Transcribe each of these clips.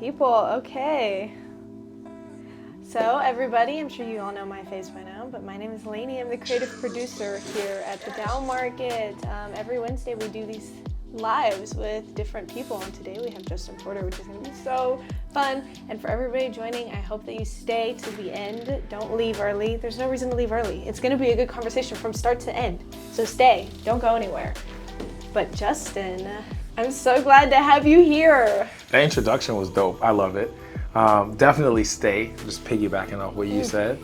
people. Okay. So everybody, I'm sure you all know my face by now, but my name is Lainey. I'm the creative producer here at the Dow Market. Every Wednesday we do these lives with different people, and today we have Justin Porter, which is going to be so fun. And for everybody joining, I hope that you stay to the end. Don't leave early. There's no reason to leave early. It's going to be a good conversation from start to end. So stay. Don't go anywhere. But Justin, I'm so glad to have you here. The introduction was dope. I love it. Definitely stay. Just piggybacking off what you said.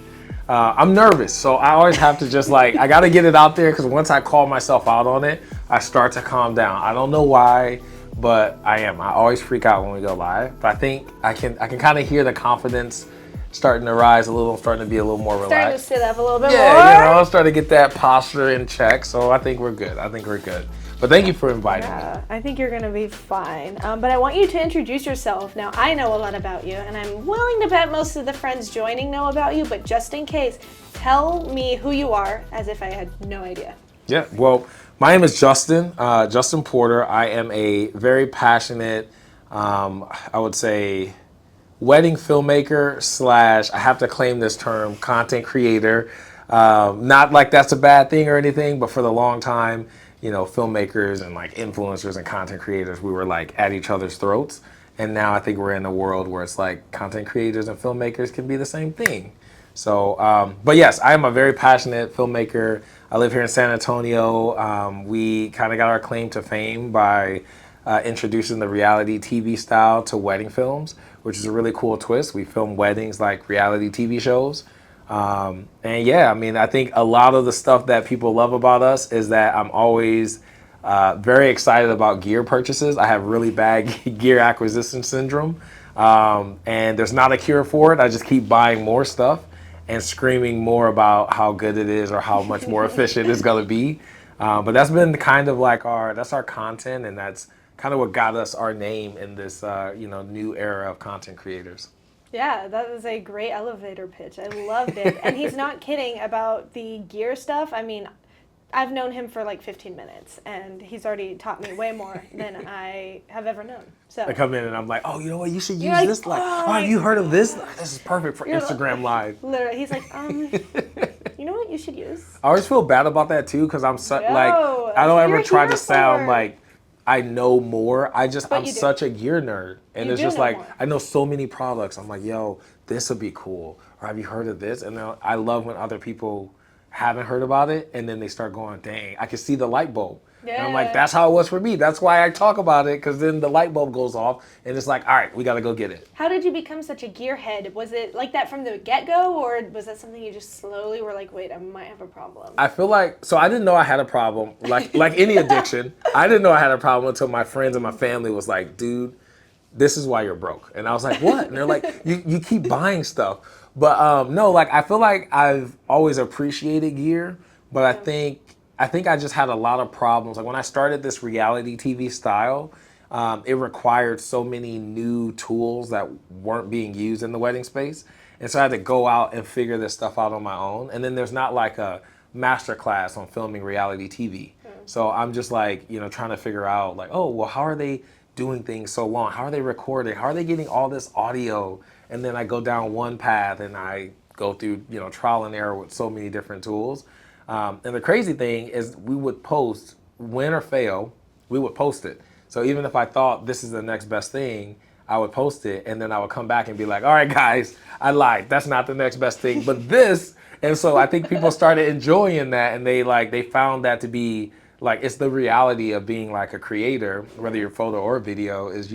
I'm nervous, so I always have to just I got to get it out there because once I call myself out on it, I start to calm down. I don't know why, but I am. I always freak out when we go live, but I think I can kind of hear the confidence starting to rise a little. I'm starting to be a little more relaxed. Starting to sit up a little bit more. Yeah, I'm starting to get that posture in check, so I think we're good. But thank you for inviting me. I think you're going to be fine. But I want you to introduce yourself. Now, I know a lot about you, and I'm willing to bet most of the friends joining know about you, but just in case, tell me who you are as if I had no idea. Yeah, well, my name is Justin, Justin Porter. I am a very passionate, I would say, wedding filmmaker / I have to claim this term, content creator. Not like that's a bad thing or anything, but for the long time, filmmakers and influencers and content creators, we were at each other's throats. And now I think we're in a world where it's content creators and filmmakers can be the same thing. So, but yes, I am a very passionate filmmaker. I live here in San Antonio. We kind of got our claim to fame by introducing the reality TV style to wedding films, which is a really cool twist. We film weddings like reality TV shows. And yeah, I mean, I think a lot of the stuff that people love about us is that I'm always very excited about gear purchases. I have really bad gear acquisition syndrome, and there's not a cure for it. I just keep buying more stuff and screaming more about how good it is or how much more efficient it's going to be. But that's been kind of that's our content, and that's kind of what got us our name in this new era of content creators. Yeah, that was a great elevator pitch. I loved it. And he's not kidding about the gear stuff. I mean, I've known him for 15 minutes, and he's already taught me way more than I have ever known. So I come in and I'm like, oh, you know what? You should use this. Have you heard of this? This is perfect for Instagram Live. Literally, he's like, you know what you should use? I always feel bad about that too, because I'm I don't ever try to sound like I know more. I'm such a gear nerd. And it's just I know so many products. I'm like, yo, this would be cool. Or have you heard of this? And then I love when other people haven't heard about it, and then they start going, dang, I can see the light bulb. Yeah. And I'm like, that's how it was for me. That's why I talk about it, because then the light bulb goes off, and it's like, all right, we got to go get it. How did you become such a gearhead? Was it like that from the get-go, or was that something you just slowly were like, wait, I might have a problem? I feel so I didn't know I had a problem. Like any addiction, I didn't know I had a problem until my friends and my family was like, dude, this is why you're broke. And I was like, what? And they're like, you keep buying stuff. But no, I feel like I've always appreciated gear, but I think I just had a lot of problems. Like when I started this reality TV style, it required so many new tools that weren't being used in the wedding space. And so I had to go out and figure this stuff out on my own. And then there's not a master class on filming reality TV. So I'm just trying to figure out oh, well, how are they doing things so long? How are they recording? How are they getting all this audio? And then I go down one path and I go through, trial and error with so many different tools. And the crazy thing is we would post, win or fail, we would post it. So even if I thought this is the next best thing, I would post it, and then I would come back and be like, all right, guys, I lied. That's not the next best thing, but this. And so I think people started enjoying that, and they found that to be it's the reality of being a creator, whether you're photo or video, is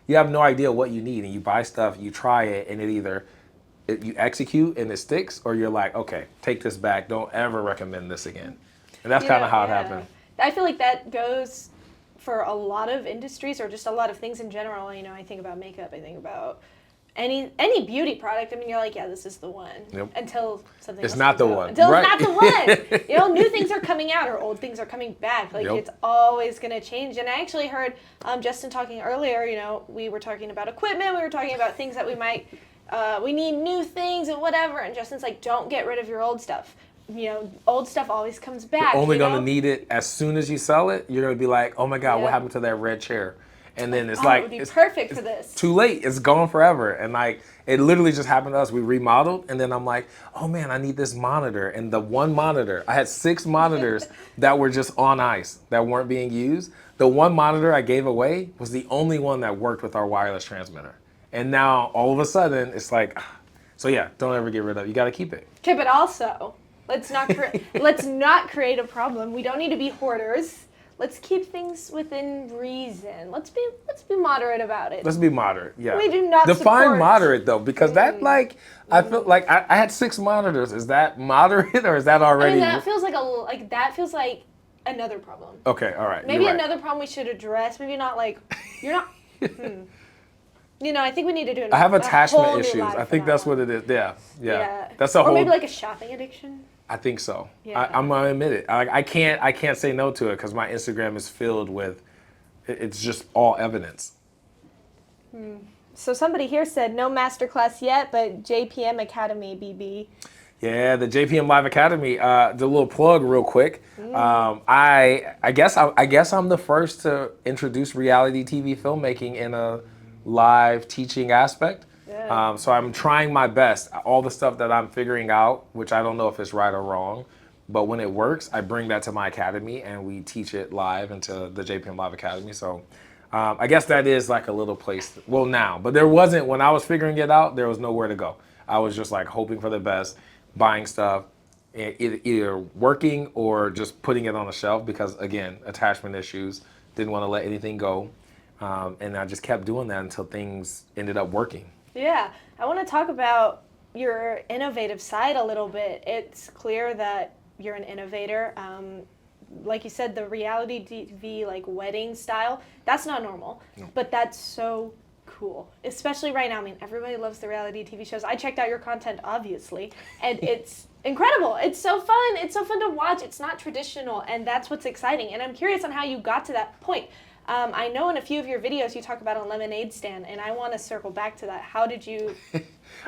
you have no idea what you need, and you buy stuff, you try it, and you execute and it sticks, or you're like, okay, take this back. Don't ever recommend this again. And that's kind of how it happened. I feel like that goes for a lot of industries, or just a lot of things in general. I think about makeup. I think about any beauty product. I mean, you're like, yeah, this is the one. Yep. Until something else it's not the out. one. Until it's not the one. New things are coming out, or old things are coming back. It's always going to change. And I actually heard Justin talking earlier. We were talking about equipment. We were talking about things that we might. We need new things and whatever. And Justin's like, don't get rid of your old stuff. Old stuff always comes back. You're only going to need it as soon as you sell it. You're going to be like, oh my God, what happened to that red chair? And then it's Oh, like it would be it's perfect for this. too late. It's gone forever. And like it literally just happened to us. We remodeled, and then I'm like, oh man, I need this monitor. And the one monitor, I had 6 monitors that were just on ice that weren't being used. The one monitor I gave away was the only one that worked with our wireless transmitter. And now all of a sudden it's like, so yeah, don't ever get rid of it. You got to keep it. Okay, but also, let's not create a problem. We don't need to be hoarders. Let's keep things within reason. Let's be moderate about it. Let's be moderate. Yeah. We do not define support- moderate though, because that like I feel like I had 6 monitors. Is that moderate or is that I already? mean, that feels like another problem. Okay, all right. Maybe you're right. another problem we should address. Maybe not like you're not. You know, I think we need to do. I have a whole attachment new issues. live I for think that that's one. what it is. Yeah. Yeah. That's a or whole. maybe like a shopping addiction. I think so. Yeah. I'm gonna admit it. I can't say no to it because my Instagram is filled with. It's just all evidence. So somebody here said no masterclass yet, but JPM Academy BB. Yeah, the JPM Live Academy. The little plug, real quick. I guess I'm the first to introduce reality TV filmmaking in a live teaching aspect. Yeah. So I'm trying my best. All the stuff that I'm figuring out, which I don't know if it's right or wrong, but when it works, I bring that to my academy and we teach it live into the JPM Live Academy. So I guess that is like a little place. Well, now, but there wasn't when I was figuring it out. There was nowhere to go. I was just like hoping for the best, buying stuff, either working or just putting it on a shelf because again, attachment issues. Didn't want to let anything go, and I just kept doing that until things ended up working. Yeah, I want to talk about your innovative side a little bit. It's clear that you're an innovator. Like you said, the reality TV like wedding style, that's not normal, but that's so cool, especially right now. I mean, everybody loves the reality TV shows. I checked out your content, obviously, and it's incredible. It's so fun. It's so fun to watch. It's not traditional, and that's what's exciting. And I'm curious on how you got to that point. I know in a few of your videos you talk about a lemonade stand, and I want to circle back to that. How did you...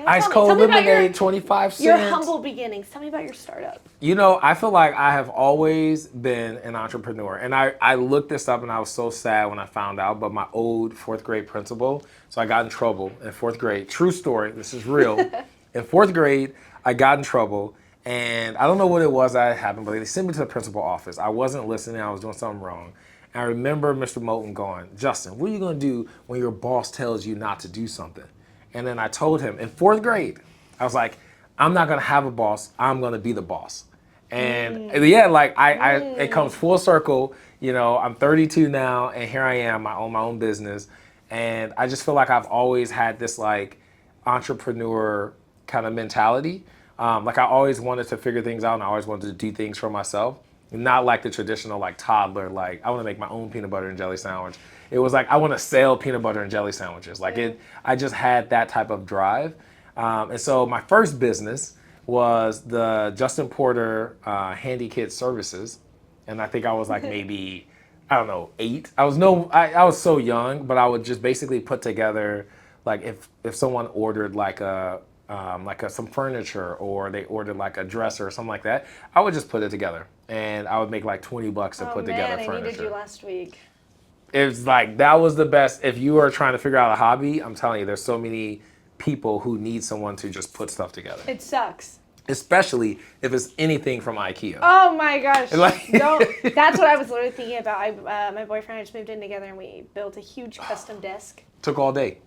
Ice cold lemonade, 25 cents. Your humble beginnings. Tell me about your startup. You know, I feel like I have always been an entrepreneur. And I looked this up and I was so sad when I found out, but my old 4th grade principal, so I got in trouble in 4th grade. True story, this is real. In 4th grade, I got in trouble and I don't know what it was that happened, but they sent me to the principal office. I wasn't listening, I was doing something wrong. And I remember Mr. Moulton going, Justin, what are you gonna do when your boss tells you not to do something? And then I told him in 4th grade, I was like, I'm not gonna have a boss, I'm gonna be the boss. And yeah, like it comes full circle. You know, I'm 32 now and here I am, I own my own business. And I just feel like I've always had this like entrepreneur kind of mentality. Like I always wanted to figure things out and I always wanted to do things for myself. Not like the traditional like toddler, like I want to make my own peanut butter and jelly sandwich. It was like I want to sell peanut butter and jelly sandwiches. Like I just had that type of drive. And so my first business was the Justin Porter Handy Kit Services. And I think I was like maybe, I don't know, 8. I was so young, but I would just basically put together like if someone ordered like some furniture or they ordered like a dresser or something like that, I would just put it together and I would make like $20 to put together furniture. I needed you last week. It's like that was the best. If you are trying to figure out a hobby, I'm telling you, there's so many people who need someone to just put stuff together. It sucks. Especially if it's anything from IKEA. Oh my gosh. Like That's what I was literally thinking about. My boyfriend and I just moved in together and we built a huge custom desk. Took all day.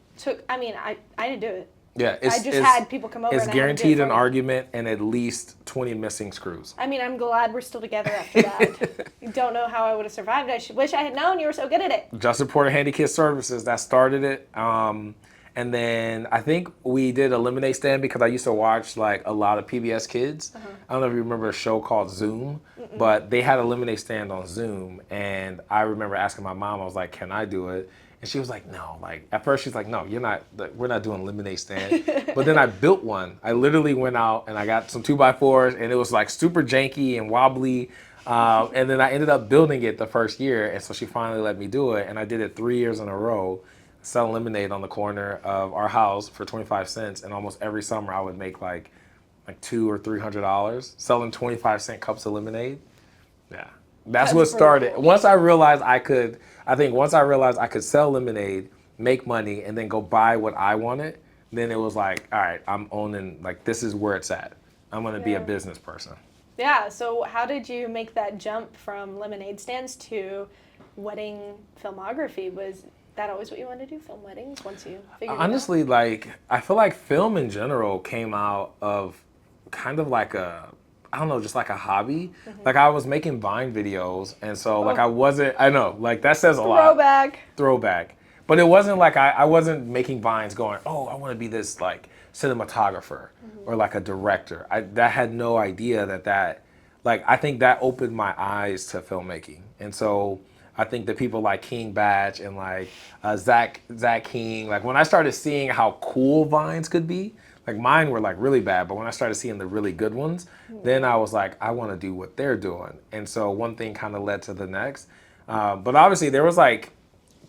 I didn't do it. Yeah, I just had people come over. It's and I had to do guaranteed it for an me. argument and at least 20 missing screws. I mean, I'm glad we're still together after that. Don't know how I would have survived. Wish I had known you were so good at it. Justin Porter Handy Kit Services, that started it. And then I think we did a lemonade stand because I used to watch like a lot of PBS Kids. I don't know if you remember a show called Zoom, but they had a lemonade stand on Zoom. And I remember asking my mom, I was like, can I do it? And she was like, no. Like at first she's like, no, we're not doing a lemonade stand. But then I built one. I literally went out and I got some 2x4s and it was like super janky and wobbly. And then I ended up building it the first year. And so she finally let me do it. And I did it 3 years in a row, selling lemonade on the corner of our house for 25 cents. And almost every summer I would make like $200 or $300 selling 25-cent cups of lemonade. Yeah. That's That's what pretty started. cool. Once I realized I could, I think once I realized I could sell lemonade, make money, and then go buy what I wanted, then it was like, all right, I'm owning, like, this is where it's at. I'm going to be a Yeah. business person. Yeah, so how did you make that jump from lemonade stands to wedding filmography? Was that always what you wanted to do, film weddings, once you figured it out? Honestly, like, I feel like film in general came out of kind of like a, I don't know, just like a hobby. Like, I was making Vine videos, and so, like, Oh. I know, like, that says a lot. Throwback. Throwback. But it wasn't like I wasn't making vines going, oh, I want to be this like cinematographer or like a director. That had no idea that like I think that opened my eyes to filmmaking. And so I think that people like King Batch and like Zach King, like when I started seeing how cool vines could be, like mine were like really bad, but when I started seeing the really good ones, then I was like, I want to do what they're doing. And so one thing kind of led to the next. But obviously there was like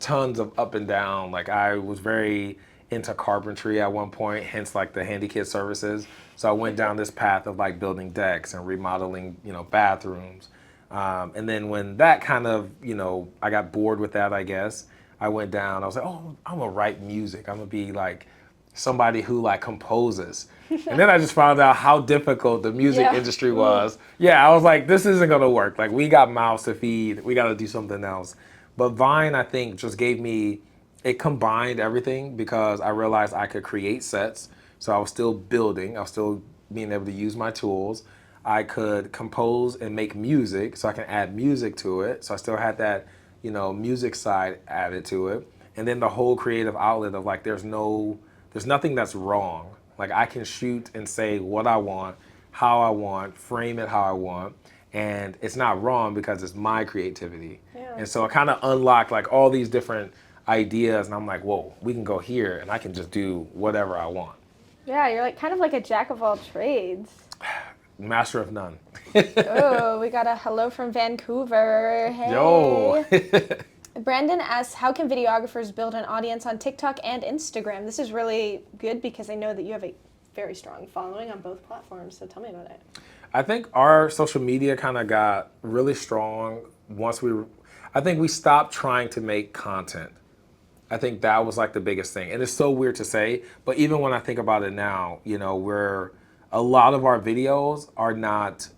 tons of up and down. Like I was very into carpentry at one point, hence like the handy kit services. So I went down this path of like building decks and remodeling, bathrooms. And then when that kind of, I got bored with that, I guess, I went down, I was like, oh, I'm gonna write music. I'm gonna be like somebody who like composes. And then I just found out how difficult the music Yeah. industry was. Yeah, I was like, this isn't gonna work. Like we got mouths to feed. We gotta do something else. But Vine, I think, just gave me, it combined everything because I realized I could create sets. So I was still building, I was still being able to use my tools. I could compose and make music, so I can add music to it. So I still had that, music side added to it. And then the whole creative outlet of like, there's nothing that's wrong. Like I can shoot and say what I want, how I want, frame it how I want, and it's not wrong because it's my creativity. Yeah. And so it kind of unlocked like all these different ideas, and I'm like, whoa, we can go here, and I can just do whatever I want. Yeah, you're like kind of like a jack of all trades. Master of none. Oh, we got a hello from Vancouver. Hey. Yo. Brandon asks, how can videographers build an audience on TikTok and Instagram? This is really good because I know that you have a very strong following on both platforms, so tell me about it. I think our social media kind of got really strong I think we stopped trying to make content. I think that was like the biggest thing. And it's so weird to say, but even when I think about it now, a lot of our videos are not,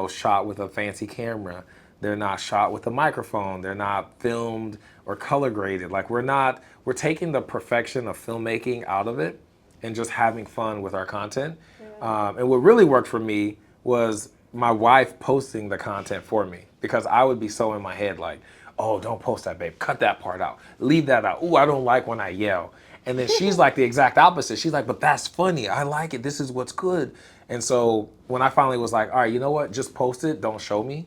shot with a fancy camera. They're not shot with a microphone. They're not filmed or color graded. Like we're taking the perfection of filmmaking out of it and just having fun with our content. Yeah. And what really worked for me was my wife posting the content for me because I would be so in my head like, oh, don't post that, babe. Cut that part out. Leave that out. Ooh, I don't like when I yell. And then she's like the exact opposite. She's like, but that's funny. I like it. This is what's good. And so when I finally was like, all right, you know what? Just post it. Don't show me.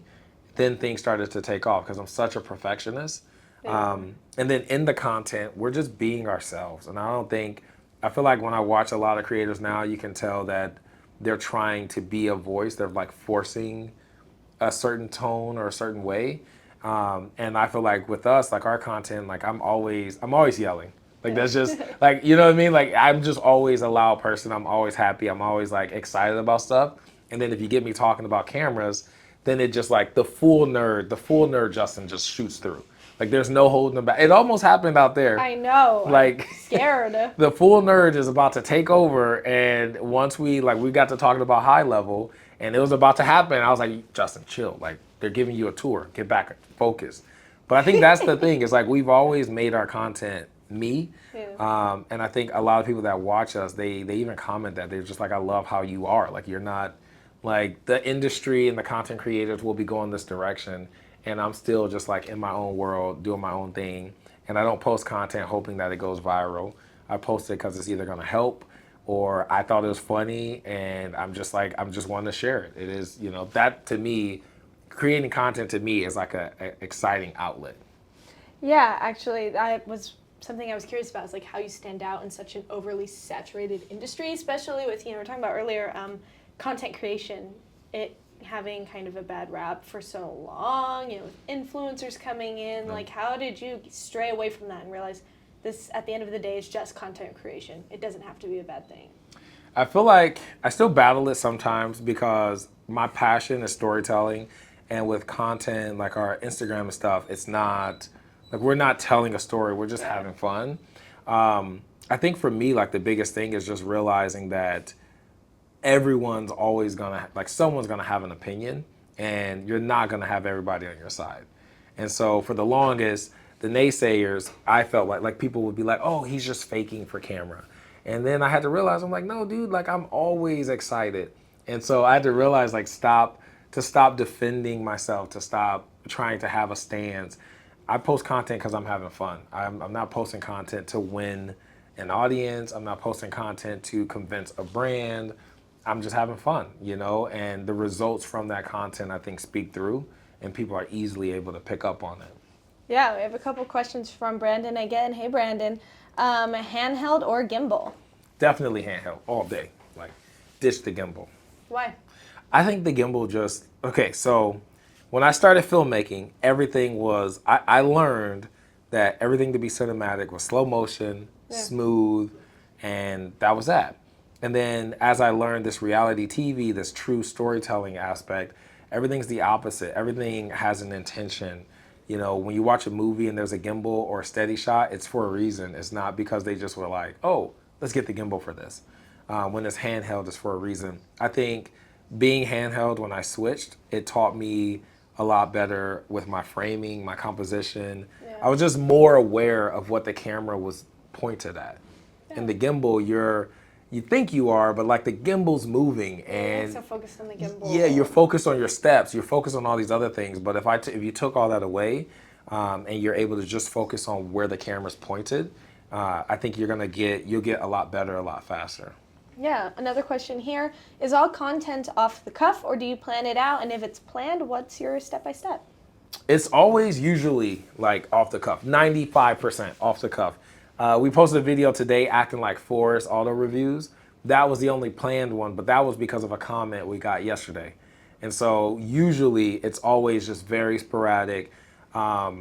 Then things started to take off because I'm such a perfectionist. Yeah. And then in the content, we're just being ourselves. And I feel like when I watch a lot of creators now, you can tell that they're trying to be a voice. They're like forcing a certain tone or a certain way. And I feel like with us, like our content, like I'm always yelling. Like that's just like, you know what I mean? Like I'm just always a loud person. I'm always happy. I'm always like excited about stuff. And then if you get me talking about cameras, then it just like the full nerd Justin just shoots through. Like there's no holding him back. It almost happened out there. I know. Like I'm scared. the full nerd is about to take over, and once we got to talking about high level, and it was about to happen, I was like, Justin, chill. Like they're giving you a tour. Get back, focus. But I think that's the thing. Is like we've always made our content me, Yeah. and I think a lot of people that watch us, they even comment that they're just like, I love how you are. Like you're not like the industry and the content creators will be going this direction, and I'm still just like in my own world doing my own thing. And I don't post content hoping that it goes viral. I post it because it's either going to help or I thought it was funny and I'm just wanting to share it. It is, that to me, creating content to me is like a exciting outlet. Yeah, actually, that was something I was curious about. Is like how you stand out in such an overly saturated industry, especially with, we were talking about earlier, content creation. It having kind of a bad rap for so long, with influencers coming in. Like, how did you stray away from that and realize this, at the end of the day, is just content creation? It doesn't have to be a bad thing. I feel like I still battle it sometimes because my passion is storytelling, And with content like our Instagram and stuff, it's not like we're not telling a story. We're just having fun. I think for me, like the biggest thing is just realizing that everyone's always gonna like someone's gonna have an opinion, and you're not gonna have everybody on your side. And so for the longest, the naysayers, I felt like people would be like, "Oh, he's just faking for camera," and then I had to realize I'm like, "No, dude, like I'm always excited." And so I had to realize like stop defending myself, to stop trying to have a stance. I post content because I'm having fun. I'm not posting content to win an audience. I'm not posting content to convince a brand. I'm just having fun, you know, and the results from that content I think speak through, and people are easily able to pick up on it. Yeah, we have a couple questions from Brandon again. Hey, Brandon. Handheld or gimbal? Definitely handheld all day. Like, ditch the gimbal. Why? I think the gimbal just, okay, so when I started filmmaking, everything was, I learned that everything to be cinematic was slow motion, smooth, and that was that. And then as I learned this reality TV, this true storytelling aspect, everything's the opposite. Everything has an intention. You know, when you watch a movie and there's a gimbal or a steady shot, it's for a reason. It's not because they just were like, oh, let's get the gimbal for this. When it's handheld, it's for a reason. I think being handheld, when I switched, it taught me a lot better with my framing, my composition. Yeah. I was just more aware of what the camera was pointed at. In the gimbal, you think you are, but like the gimbal's moving, and so focused on the gimbal. yeah, you're focused on your steps, you're focused on all these other things. But if you took all that away, and you're able to just focus on where the camera's pointed, I think you'll get a lot better, a lot faster. Yeah, another question here. Is all content off the cuff, or do you plan it out? And if it's planned, what's your step-by-step? It's always usually like off the cuff, 95% off the cuff. We posted a video today acting like Forrest auto reviews. That was the only planned one, but that was because of a comment we got yesterday. And so usually it's always just very sporadic. A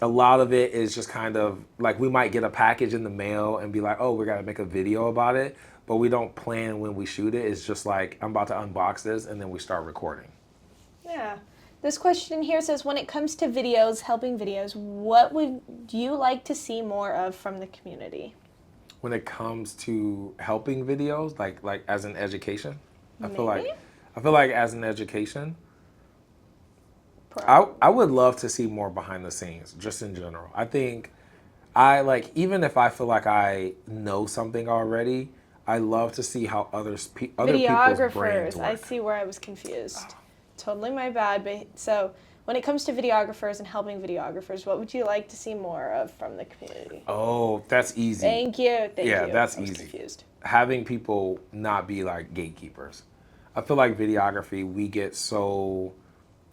lot of it is just kind of like we might get a package in the mail and be like, oh, we got to make a video about it. But we don't plan when we shoot it. It's just like, I'm about to unbox this, and then we start recording. Yeah. This question here says, when it comes to videos, helping videos, what would you like to see more of from the community? When it comes to helping videos, like as an education, I feel like as an education, I would love to see more behind the scenes, just in general. I think even if I feel like I know something already, I love to see how other people's brains work. I see where I was confused. Totally my bad. But so when it comes to videographers and helping videographers, what would you like to see more of from the community? Oh, that's easy. Thank you. Yeah, that's I was easy. Confused. Having people not be like gatekeepers. I feel like videography, we get so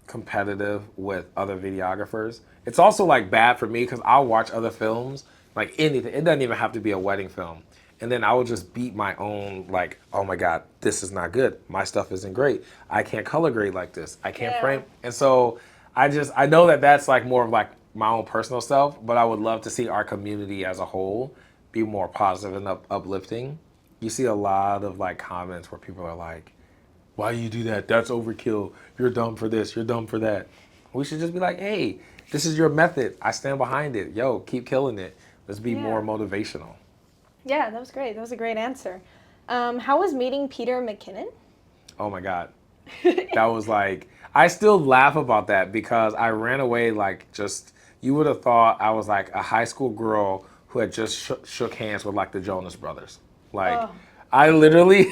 competitive with other videographers. It's also like bad for me because I'll watch other films, like anything. It doesn't even have to be a wedding film. And then I will just beat my own, like, oh my God, this is not good. My stuff isn't great. I can't color grade like this. I can't frame. And so I know that that's like more of like my own personal self, but I would love to see our community as a whole be more positive and uplifting. You see a lot of like comments where people are like, why do you do that? That's overkill. You're dumb for this. You're dumb for that. We should just be like, hey, this is your method. I stand behind it. Yo, keep killing it. Let's be more motivational. Yeah, that was great. That was a great answer. How was meeting Peter McKinnon? Oh my God. That was like, I still laugh about that because I ran away like just, you would have thought I was like a high school girl who had just shook hands with like the Jonas Brothers. Like, I literally,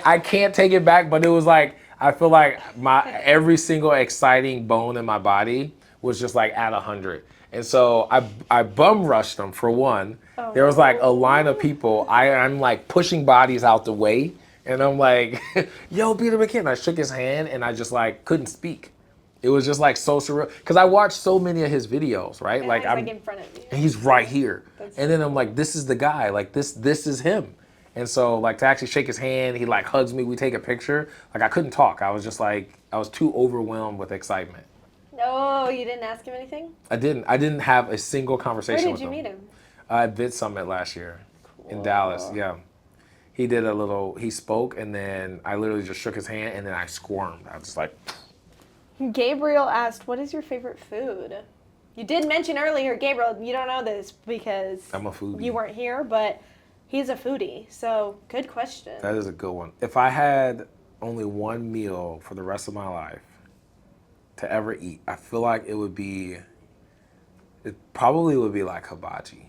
I can't take it back, but it was like, I feel like every single exciting bone in my body was just like at 100. And so I bum rushed them for one. There was like a line of people. I'm like pushing bodies out the way. And I'm like, yo, Peter McKinnon. I shook his hand and I just like couldn't speak. It was just like so surreal. Because I watched so many of his videos, right? And like I'm in front of you. And he's right here. And then I'm like, this is the guy. Like this is him. And so like to actually shake his hand, he like hugs me, we take a picture. Like I couldn't talk. I was just like, I was too overwhelmed with excitement. No, you didn't ask him anything? I didn't have a single conversation with him. Where did you meet him? At Vid Summit last year in Dallas, yeah. He spoke, and then I literally just shook his hand, and then I squirmed. I was just like, Gabriel asked, what is your favorite food? You did mention earlier, Gabriel, you don't know this because I'm a foodie. you weren't here, but he's a foodie. So, good question. That is a good one. If I had only one meal for the rest of my life to ever eat, I feel like it probably would be like hibachi.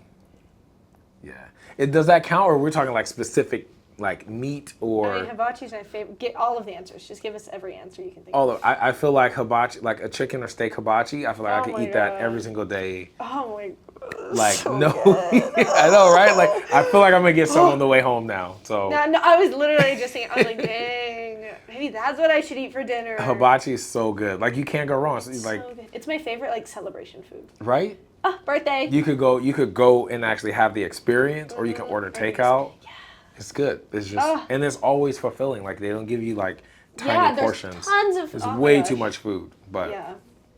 Yeah. Does that count, or we're talking like specific like meat or? I mean, hibachi's my favorite. Get all of the answers. Just give us every answer you can think All of. of, I feel like hibachi, like a chicken or steak hibachi. I feel like I Oh could my eat that God. every single day. Oh my God. Like So no, good. I know, right? Like I feel like I'm gonna get some on the way home now. So No, I was literally just thinking, I was like, dang, maybe that's what I should eat for dinner. hibachi is so good. Like you can't go wrong. So, like, So good. It's my favorite like celebration food. right? Oh, birthday. You could go and actually have the experience, or you can order takeout. Yeah. It's good. It's just, and it's always fulfilling. Like they don't give you like tiny There's portions. tons of. It's oh my way gosh. too much food, but Yeah.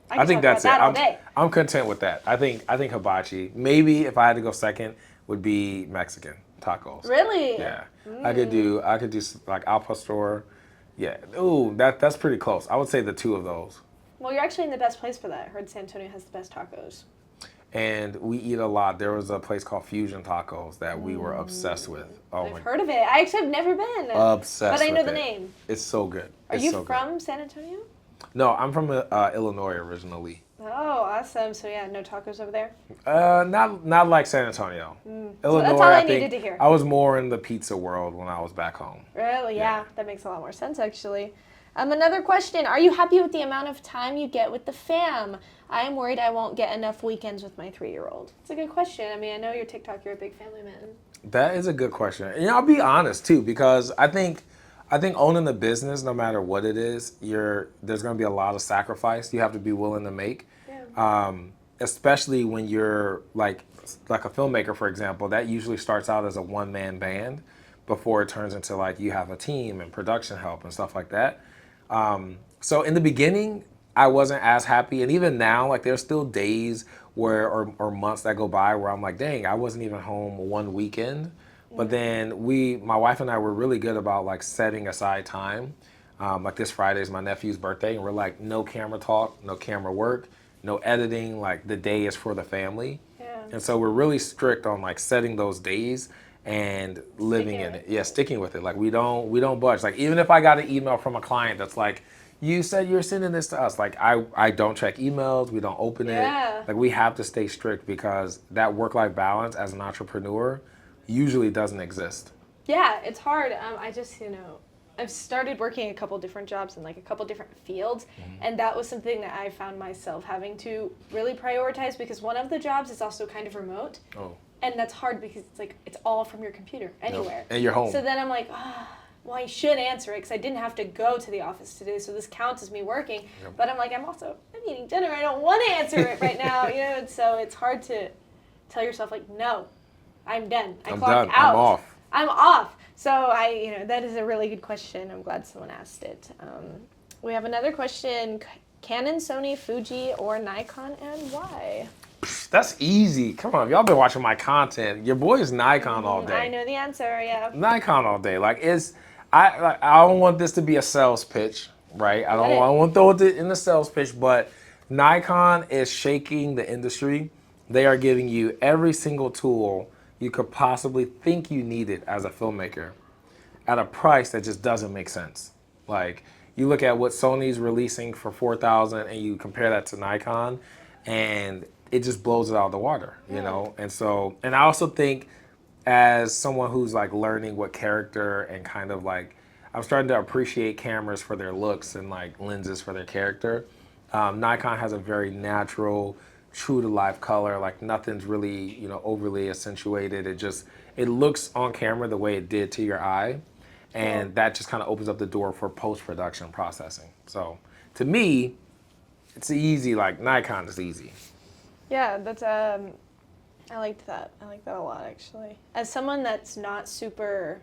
I think talk that's about it. that all day. I'm content with that. I think hibachi. Maybe if I had to go second, would be Mexican tacos. Really? Yeah, I could do like al pastor. Yeah. Ooh, that's pretty close. I would say the two of those. Well, you're actually in the best place for that. I heard San Antonio has the best tacos. And we eat a lot. There was a place called Fusion Tacos that we were obsessed with. Oh I've my, heard of it. I actually have never been. obsessed. But I know with the it. name. It's so good. Are It's you so from San Antonio? Good. No, I'm from Illinois originally. Oh, awesome. So yeah, no tacos over there? Not like San Antonio. Illinois. So that's all I think needed to hear. I was more in the pizza world when I was back home. Really? Yeah. That makes a lot more sense, actually. Another question. Are you happy with the amount of time you get with the fam? I'm worried I won't get enough weekends with my 3-year-old. It's a good question. I mean, I know you're TikTok. You're a big family man. That is a good question. And I'll be honest too, because I think owning the business, no matter what it is, there's going to be a lot of sacrifice you have to be willing to make. Yeah. Especially when you're like a filmmaker, for example. That usually starts out as a one-man band before it turns into like you have a team and production help and stuff like that. So in the beginning, I wasn't as happy, and even now, like there's still days where or months that go by where I'm like, dang, I wasn't even home one weekend. But then my wife and I were really good about like setting aside time. Like this Friday is my nephew's birthday, and we're like, no camera talk, no camera work, no editing. Like the day is for the family. Yeah. And so we're really strict on like setting those days and living in it. Yeah, sticking with it. Like we don't budge. Like even if I got an email from a client that's like, you said you're sending this to us. Like I don't check emails. We don't open it. Like we have to stay strict because that work-life balance as an entrepreneur usually doesn't exist. Yeah, it's hard. I just, I've started working a couple different jobs in like a couple different fields, and that was something that I found myself having to really prioritize because one of the jobs is also kind of remote. Oh. And that's hard because it's like it's all from your computer anywhere. And you're home. So then I'm like, well, I should answer it because I didn't have to go to the office today, so this counts as me working. Yep. But I'm like, I'm eating dinner. I don't want to answer it right now, And so it's hard to tell yourself like, no, I'm done. I'm clocked done. out. I'm off. I'm off. So that is a really good question. I'm glad someone asked it. We have another question: Canon, Sony, Fuji, or Nikon, and why? That's easy. Come on, y'all been watching my content. Your boy is Nikon all day. I know the answer. Yeah. Nikon all day. Like I don't want this to be a sales pitch, right? I don't want to throw it in the sales pitch, but Nikon is shaking the industry. They are giving you every single tool you could possibly think you needed as a filmmaker at a price that just doesn't make sense. Like you look at what Sony's releasing for $4,000 and you compare that to Nikon, and it just blows it out of the water, And so, and I also think as someone who's like learning what character and kind of like, I'm starting to appreciate cameras for their looks and like lenses for their character. Nikon has a very natural, true to life color. Like nothing's really, overly accentuated. It looks on camera the way it did to your eye. And that just kind of opens up the door for post-production processing. So to me, it's easy. Like Nikon is easy. Yeah, that's I liked that. I like that a lot, actually. As someone that's not super,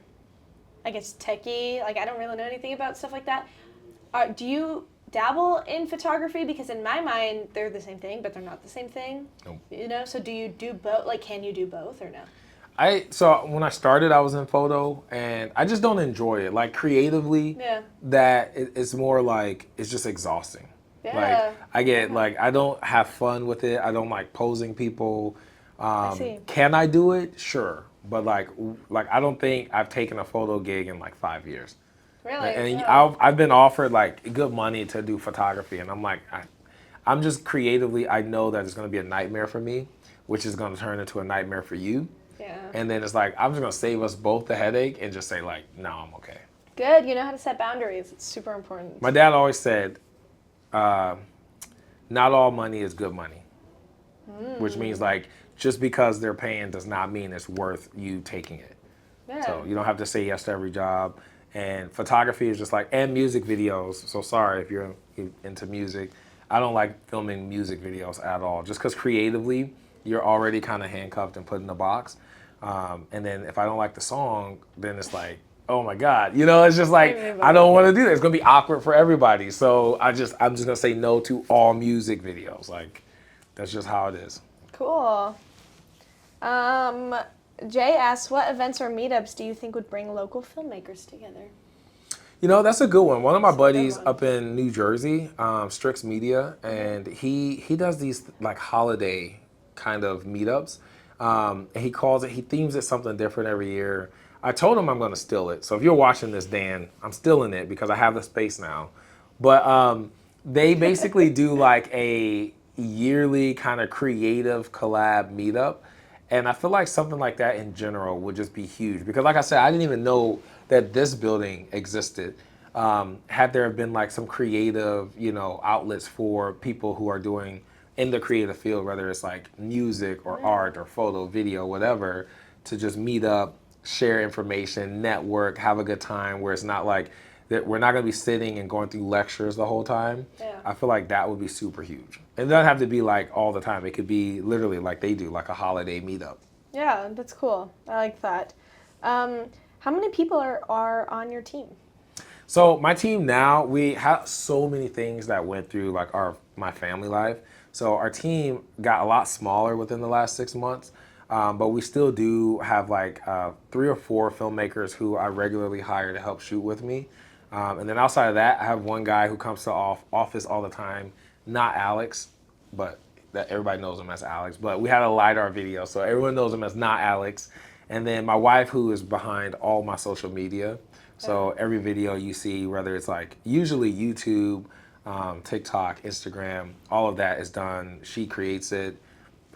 I guess, techie, like I don't really know anything about stuff like that. Do you dabble in photography? Because in my mind, they're the same thing, but they're not the same thing. Nope. So do you do both? Like, can you do both or no? So when I started, I was in photo, and I just don't enjoy it. Like creatively, that it's more like it's just exhausting. Yeah. Like I get like I don't have fun with it. I don't like posing people. I see. Can I do it? Sure, but like I don't think I've taken a photo gig in like 5 years. Really? And Oh. I've been offered like good money to do photography, and I'm like, I'm just creatively, I know that it's going to be a nightmare for me, which is going to turn into a nightmare for you. Yeah. And then it's like, I'm just going to save us both the headache and just say like, no, I'm okay. Good. You know how to set boundaries. It's super important. My dad always said, not all money is good money, which means like, just because they're paying does not mean it's worth you taking it. Yeah. So you don't have to say yes to every job. And photography is just like, and music videos. So sorry if you're into music. I don't like filming music videos at all, just because creatively you're already kind of handcuffed and put in a box. And then if I don't like the song, then it's like, oh my God, it's just like, I don't want to do that. It's going to be awkward for everybody. So I'm just going to say no to all music videos. Like, that's just how it is. Cool. Jay asks, what events or meetups do you think would bring local filmmakers together? That's a good one. One of my That's a good buddies one. up in New Jersey, Strix Media, and he does these like holiday kind of meetups. And he themes it something different every year. I told him I'm going to steal it. So if you're watching this, Dan, I'm stealing it because I have the space now. But they basically do like a yearly kind of creative collab meetup. And I feel like something like that in general would just be huge because, like I said, I didn't even know that this building existed. Had there been like some creative, outlets for people who are doing in the creative field, whether it's like music or art or photo, video, whatever, to just meet up, share information, network, have a good time, where it's not like that we're not going to be sitting and going through lectures the whole time. Yeah. I feel like that would be super huge. And it doesn't have to be like all the time. It could be literally like they do, like a holiday meetup. Yeah, that's cool. I like that. How many people are on your team? So my team now, we have so many things that went through like my family life. So our team got a lot smaller within the last 6 months. But we still do have like 3 or 4 filmmakers who I regularly hire to help shoot with me. And then outside of that, I have one guy who comes to office all the time, not Alex, but that everybody knows him as Alex. But we had a LiDAR video, so everyone knows him as not Alex. And then my wife, who is behind all my social media. So every video you see, whether it's like usually YouTube, TikTok, Instagram, all of that is done. She creates it,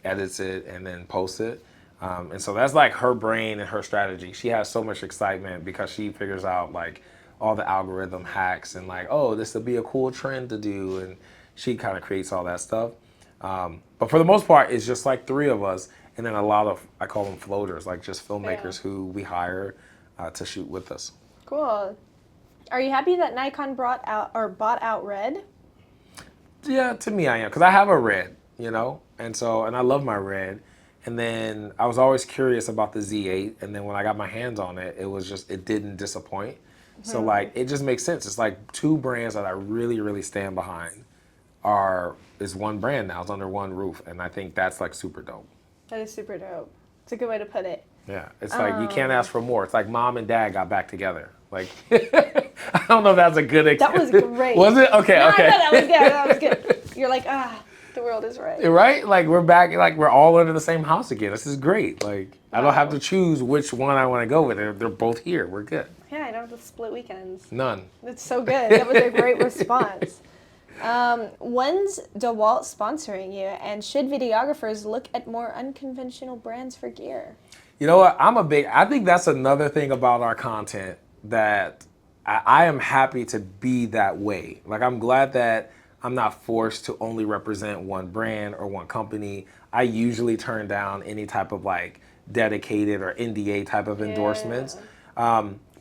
edits it, and then posts it. And so that's like her brain and her strategy. She has so much excitement because she figures out like all the algorithm hacks and like, oh, this would be a cool trend to do. And she kind of creates all that stuff. But for the most part, it's just like 3 of us. And then a lot of, I call them floaters, like just filmmakers who we hire to shoot with us. Cool. Are you happy that Nikon bought out Red? Yeah, to me I am, because I have a Red, and I love my Red. And then I was always curious about the Z8, and then when I got my hands on it, it didn't disappoint. So like, it just makes sense. It's like 2 brands that I really, really stand behind is one brand now. It's under one roof, and I think that's like super dope. That is super dope. It's a good way to put it. Yeah, it's like you can't ask for more. It's like mom and dad got back together. Like, I don't know if that's a good example. That was great. Was it? Okay, No, okay. I thought that was good. That was good. You're like, the world is right. Right? Like, we're back, like, we're all under the same house again. This is great. Like, I don't have to choose which one I want to go with. They're both here. We're good. Yeah, I don't have to split weekends. None. That's so good. That was a great response. When's DeWalt sponsoring you, and should videographers look at more unconventional brands for gear? You know what? I think that's another thing about our content that I am happy to be that way. Like, I'm glad that I'm not forced to only represent one brand or one company. I usually turn down any type of like dedicated or NDA type of endorsements.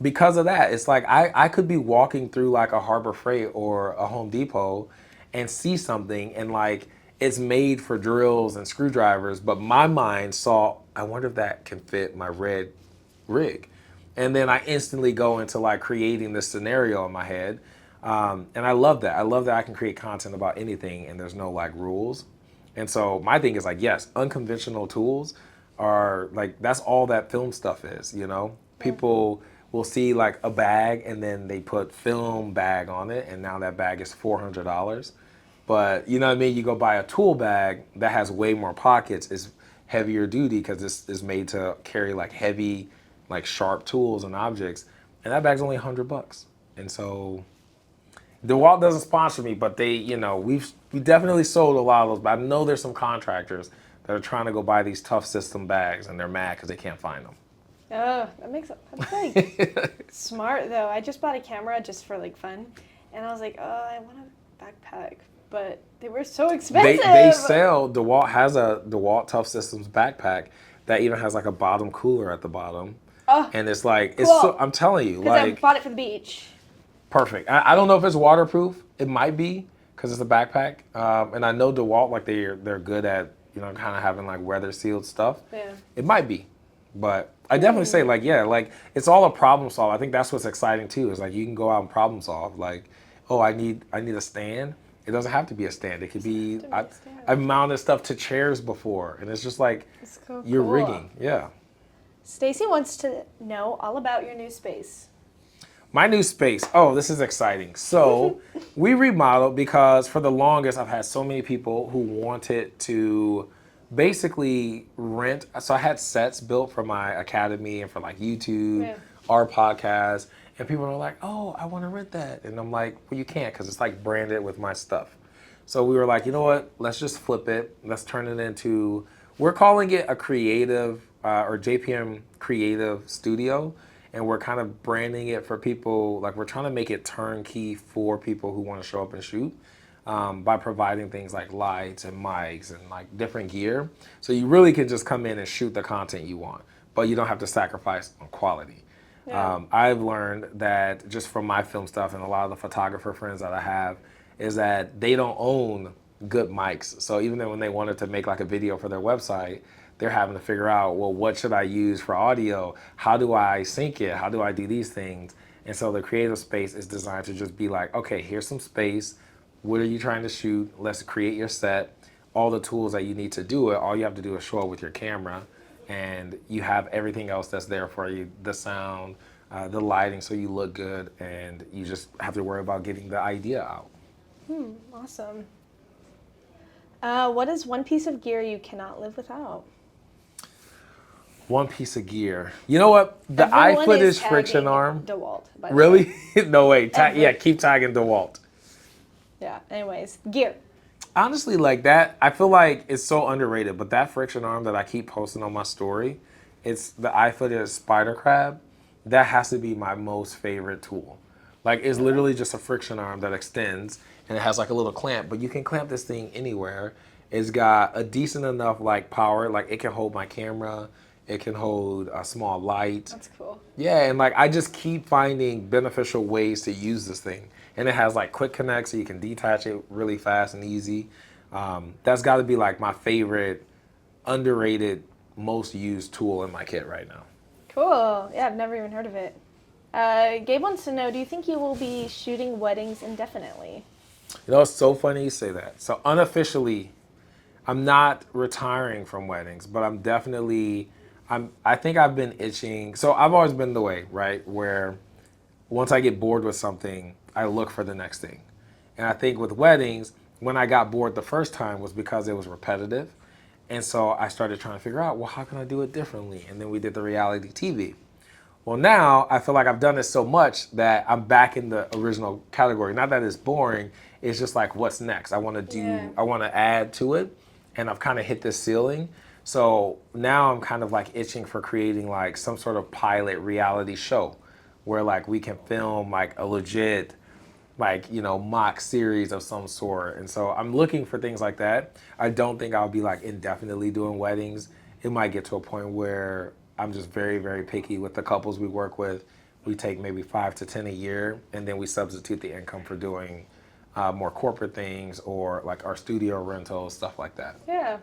Because of that, it's like I could be walking through like a Harbor Freight or a Home Depot and see something and like it's made for drills and screwdrivers, but my mind saw, I wonder if that can fit my Red rig. And then I instantly go into like creating this scenario in my head. And I love that. I love that I can create content about anything and there's no like rules. And so my thing is like, yes, unconventional tools are like, that's all that film stuff is, People will see like a bag and then they put film bag on it and now that bag is $400. But you know what I mean? You go buy a tool bag that has way more pockets, is heavier duty because this is made to carry like heavy, like sharp tools and objects. And that bag's only $100. And so DeWalt doesn't sponsor me, but they, we definitely sold a lot of those. But I know there's some contractors that are trying to go buy these tough system bags and they're mad because they can't find them. Oh, that's like smart though. I just bought a camera just for like fun, and I was like, oh, I want a backpack, but they were so expensive. They sell, DeWalt has a DeWalt Tough Systems backpack that even has like a bottom cooler at the bottom. Oh, And it's like, cool. it's so, I'm telling you, because like. I bought it for the beach. Perfect. I don't know if it's waterproof. It might be because it's a backpack. And I know DeWalt, like they're good at, kind of having like weather sealed stuff. Yeah. It might be. But I definitely say like, yeah, like it's all a problem solve. I think that's what's exciting too, is like you can go out and problem solve. Like, oh, I need a stand. It doesn't have to be a stand. It could be, I've mounted stuff to chairs before. And it's just like, you're rigging. Yeah. Stacy wants to know all about your new space. My new space. Oh, this is exciting. So we remodeled because for the longest I've had so many people who wanted to basically rent. So I had sets built for my academy and for like YouTube, our podcast, and people are like, oh, I want to rent that. And I'm like, well, you can't because it's like branded with my stuff. So we were like, you know what? Let's just flip it. Let's turn it into, we're calling it a creative or JPM creative studio. And we're kind of branding it for people, like we're trying to make it turnkey for people who want to show up and shoot by providing things like lights and mics and like different gear. So you really can just come in and shoot the content you want, but you don't have to sacrifice on quality. Yeah. I've learned that just from my film stuff and a lot of the photographer friends that I have is that they don't own good mics. So even though when they wanted to make like a video for their website, they're having to figure out, well, what should I use for audio? How do I sync it? How do I do these things? And so the creative space is designed to just be like, okay, here's some space. What are you trying to shoot? Let's create your set. All the tools that you need to do it, all you have to do is show up with your camera and you have everything else that's there for you, the sound, the lighting, so you look good, and you just have to worry about getting the idea out. Awesome. What is one piece of gear you cannot live without? One piece of gear. You know what? The iFootage friction arm. DeWalt. Really? No way. Yeah, keep tagging DeWalt. Yeah. Anyways, gear. Honestly, like that, I feel like it's so underrated. But that friction arm that I keep posting on my story, it's the iFootage Spider Crab. That has to be my most favorite tool. Like it's literally just a friction arm that extends and it has like a little clamp, but you can clamp this thing anywhere. It's got a decent enough like power, like it can hold my camera. It can hold a small light. That's cool. Yeah, and like I just keep finding beneficial ways to use this thing. And it has like quick connect so you can detach it really fast and easy. That's got to be like my favorite, underrated, most used tool in my kit right now. Cool. Yeah, I've never even heard of it. Gabe wants to know, do you think you will be shooting weddings indefinitely? You know, it's so funny you say that. So unofficially, I'm not retiring from weddings, but I'm definitely... I think I've been itching. So I've always been the way, right? Where once I get bored with something, I look for the next thing. And I think with weddings, when I got bored the first time was because it was repetitive. And so I started trying to figure out, well, how can I do it differently? And then we did the reality TV. Well, now I feel like I've done it so much that I'm back in the original category. Not that it's boring. It's just like, what's next? I want to add to it. And I've kind of hit this ceiling. So now I'm kind of like itching for creating like some sort of pilot reality show where like we can film like a legit like, mock series of some sort. And so I'm looking for things like that. I don't think I'll be like indefinitely doing weddings. It might get to a point where I'm just very, very picky with the couples we work with. We take maybe 5 to 10 a year and then we substitute the income for doing more corporate things or like our studio rentals, stuff like that. Yeah.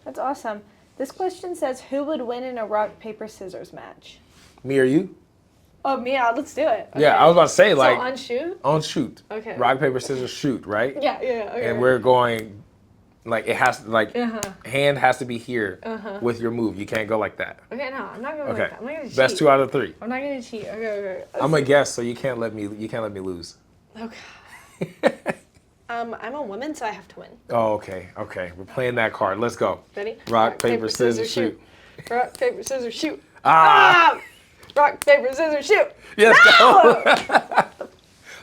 That's awesome. This question says, who would win in a rock, paper, scissors match? Me or you? Oh, me? Let's do it. Okay. Yeah, I was about to say, like... So on shoot? On shoot. Okay. Rock, paper, scissors, shoot, right? Yeah, okay. And we're going, like, it has to, like, hand has to be here with your move. You can't go like that. Okay, no, I'm not going like that. I'm not going to cheat. Best 2 out of 3. I'm not going to cheat. Okay. I'm a guest, so you can't let me lose. Okay. I'm a woman, so I have to win. Oh, okay. Okay. We're playing that card. Let's go. Ready? Rock, paper, scissors, shoot. Rock, paper, scissors, shoot. Ah! Rock, paper, scissors, shoot. Yes, No! go.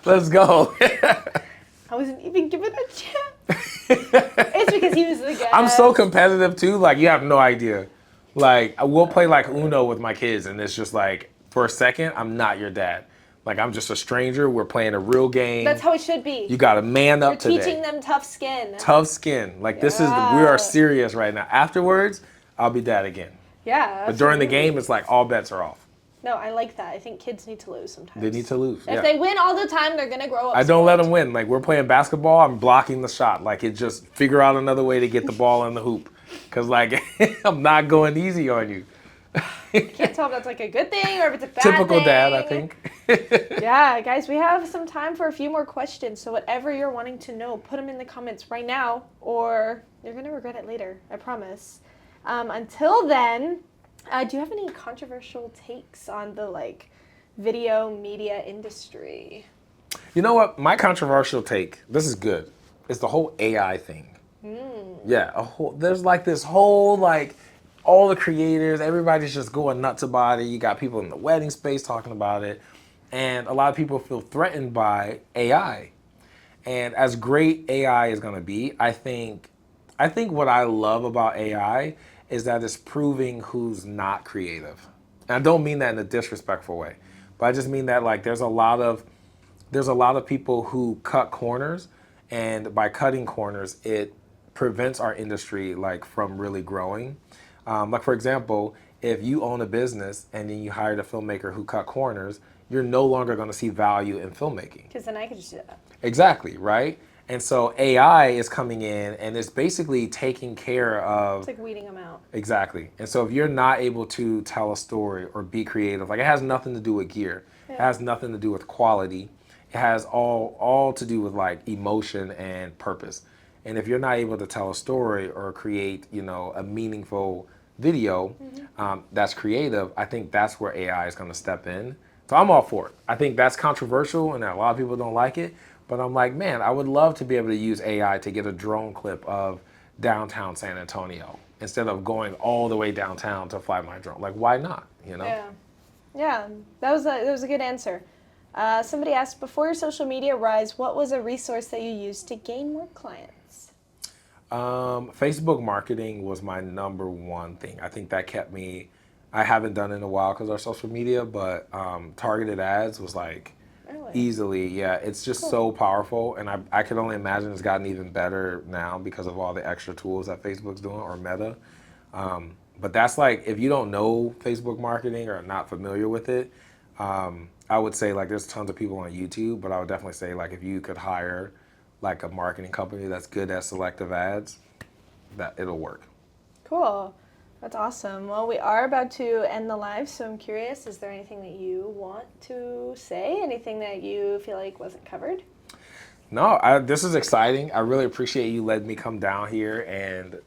Let's go. I wasn't even given a chance. It's because he was the guest. I'm so competitive too. Like, you have no idea. Like, we'll play like Uno with my kids, and it's just like, for a second, I'm not your dad. Like, I'm just a stranger. We're playing a real game. That's how it should be. You got to man up today. You're teaching them tough skin. Tough skin. Like, this is, we are serious right now. Afterwards, I'll be dad again. Yeah. Absolutely. But during the game, it's like all bets are off. No, I like that. I think kids need to lose sometimes. They need to lose. If they win all the time, they're going to grow up. I don't let them win. Like, we're playing basketball, I'm blocking the shot. Like, it just figure out another way to get the ball in the hoop. Because, like, I'm not going easy on you. Can't tell if that's like a good thing or if it's a bad Typical thing. dad, I think. Yeah, guys, we have some time for a few more questions. So whatever you're wanting to know, put them in the comments right now or you're going to regret it later. I promise. Until then, do you have any controversial takes on the like video media industry? You know what? My controversial take, this is good, is the whole AI thing. Yeah, there's like this whole like all the creators, everybody's just going nuts about it. You got people in the wedding space talking about it. And a lot of people feel threatened by AI. And as great AI is going to be, I think what I love about AI is that it's proving who's not creative. And I don't mean that in a disrespectful way, but I just mean that like there's a lot of people who cut corners, and by cutting corners, it prevents our industry like from really growing. Like for example, if you own a business and then you hired a filmmaker who cut corners, you're no longer going to see value in filmmaking. Because then I could just do that. Exactly, right? And so AI is coming in and it's basically taking care of... It's like weeding them out. Exactly. And so if you're not able to tell a story or be creative, like it has nothing to do with gear. Yeah. It has nothing to do with quality. It has all to do with like emotion and purpose. And if you're not able to tell a story or create, you know, a meaningful video that's creative, I think that's where AI is going to step in. So I'm all for it. I think that's controversial and a lot of people don't like it. But I'm like, man, I would love to be able to use AI to get a drone clip of downtown San Antonio instead of going all the way downtown to fly my drone. Like, why not? You know? Yeah. That was a good answer. Somebody asked, before your social media rise, what was a resource that you used to gain more clients? Facebook marketing was my number one thing. I think that kept me. I haven't done it in a while because of our social media, but targeted ads was like. Really? Easily, yeah. It's just so powerful, and I can only imagine it's gotten even better now because of all the extra tools that Facebook's doing, or Meta. But that's like, if you don't know Facebook marketing or not familiar with it, I would say like there's tons of people on YouTube, but I would definitely say like if you could hire like a marketing company that's good at selective ads, that it'll work. Cool. That's awesome. Well, we are about to end the live, so I'm curious, is there anything that you want to say? Anything that you feel like wasn't covered? No, this is exciting. I really appreciate you letting me come down here and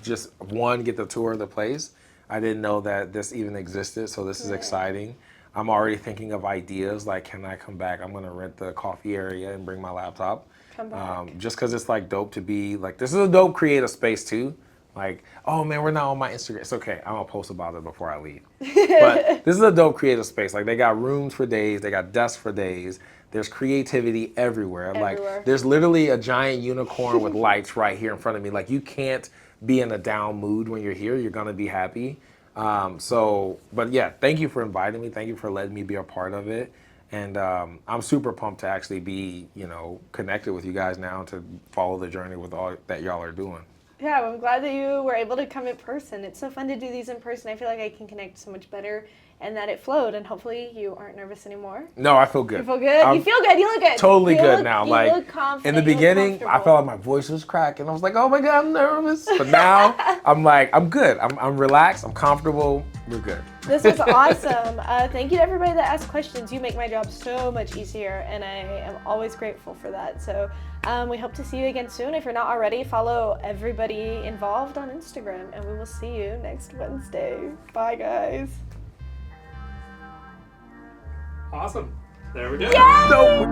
just, get the tour of the place. I didn't know that this even existed, so this is exciting. I'm already thinking of ideas, like can I come back? I'm going to rent the coffee area and bring my laptop. Come back. Just because it's like dope to be, like this is a dope creative space too. Like, oh man, we're not on my Instagram. It's okay. I'm going to post about it before I leave. But this is a dope creative space. Like, they got rooms for days. They got desks for days. There's creativity everywhere. Like, there's literally a giant unicorn with lights right here in front of me. Like, you can't be in a down mood when you're here. You're going to be happy. But yeah, thank you for inviting me. Thank you for letting me be a part of it. And I'm super pumped to actually be, connected with you guys now to follow the journey with all that y'all are doing. Yeah, I'm glad that you were able to come in person. It's so fun to do these in person. I feel like I can connect so much better and that it flowed, and hopefully you aren't nervous anymore. No, I feel good. You feel good? You feel good. You look good. Totally good now. You like look confident. in the beginning, I felt like my voice was cracking. I was like, oh my God, I'm nervous. But now I'm like, I'm good. I'm relaxed. I'm comfortable. We're good. This was awesome. Thank you to everybody that asked questions. You make my job so much easier, and I am always grateful for that. So we hope to see you again soon. If you're not already, follow everybody involved on Instagram, and we will see you next Wednesday. Bye, guys. Awesome. There we go. Yay!